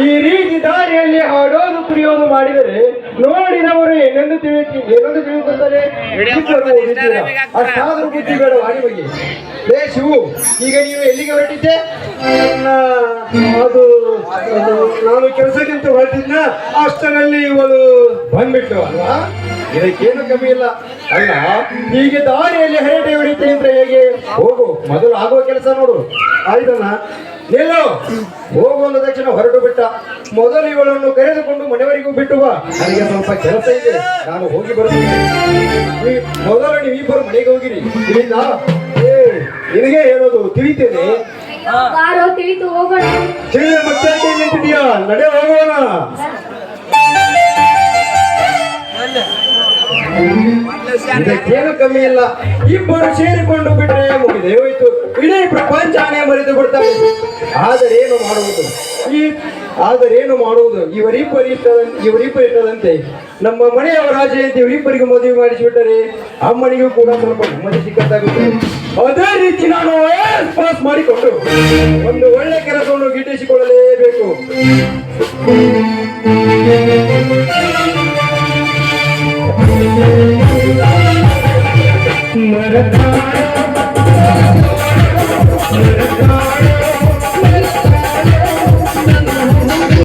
ಈ ರೀತಿ ದಾರಿಯಲ್ಲಿ ಆಡೋದು ಕುಡಿಯೋದು ಮಾಡಿದರೆ ನೋಡಿದವರು ಏನೆಂದು ತಿಳಿಯುತ್ತಾರೆ. ಅಷ್ಟಾದ್ರೂ ಬುದ್ಧಿ ಬೇಡ ವಾಡಿ ಬಗ್ಗೆ. ಶಿವು, ಈಗ ನೀವು ಎಲ್ಲಿಗೆ ಹೊರಟಿದ್ದೆ? ಅದು ನಾನು ಕೆಲಸಕ್ಕಿಂತ ಹೊರಟಿದ್ನ ಅಷ್ಟರಲ್ಲಿ ಇವಳು ಬಂದ್ಬಿಟ್ಟು ಅಲ್ವಾ? ಇದಕ್ಕೇನು ಕಮ್ಮಿ ಇಲ್ಲ. ಅಲ್ಲ, ಹೀಗೆ ದಾರಿಯಲ್ಲಿ ಹರಟೆ ಹೊಡಿತೆ ಅಂದ್ರೆ ಹೇಗೆ? ಹೋಗು, ಮೊದಲು ಆಗುವ ಕೆಲಸ ನೋಡು. ಆಯ್ತಣ್ಣ. ನಿಲ್ಲು. ಹೋಗುವಂದ ತಕ್ಷಣ ಹೊರಟು ಬಿಟ್ಟ. ಮೊದಲು ಇವಳನ್ನು ಕರೆದುಕೊಂಡು ಮನೆಯವರಿಗೂ ಬಿಟ್ಟು ಬಾ. ನನಗೆ ಸ್ವಲ್ಪ ಕೆಲಸ ಇದೆ, ನಾನು ಹೋಗಿ ಬರುತ್ತೇನೆ. ಮೊದಲು ನೀವಿಬ್ಬರು ಮನೆಗೆ ಹೋಗಿರಿ, ತಿಳಿದಾ? ನಿನಗೆ ಹೇಳೋದು ತಿಳಿತೇನೆ. ಬಾರೋ ತಿಳಿತು ಹೋಗೋಣ. ತಿಳಿದ ಮತ್ತೆ ನಿಂತಿದೀಯಾ? ನಡೆ ಹೋಗೋಣ. ಇದಕ್ಕೇನು ಕಮ್ಮಿ ಇಲ್ಲ. ಇಬ್ಬರು ಸೇರಿಕೊಂಡು ಬಿಟ್ರೆ ಮುಗಿದೆ ಹೋಯ್ತು. ಇಡೀ ಪ್ರಪಂಚನೇ ಮರೆತು ಬಿಡ್ತಾರೆ. ಆದರೇನು ಮಾಡುವುದು? ಇವರಿಬ್ಬರಿಟ್ಟದಂತೆ ನಮ್ಮ ಮನೆಯವರ ರಾಜೆ ಅಂತ ಇವರಿಬ್ಬರಿಗೂ ಮದುವೆ ಮಾಡಿಸಿಬಿಟ್ಟರೆ ಅಮ್ಮನಿಗೂ ಕೂಡ ಸ್ವಲ್ಪ ನೆಮ್ಮದಿ ಸಿಕ್ಕಂತಾಗುತ್ತೆ. ಅದೇ ರೀತಿ ನಾನು ಪಾಸ್ ಮಾಡಿಕೊಂಡು ಒಂದು ಒಳ್ಳೆ ಕೆಲಸವನ್ನು ಗಿಟ್ಟಿಸಿಕೊಳ್ಳಲೇಬೇಕು. ಮರತ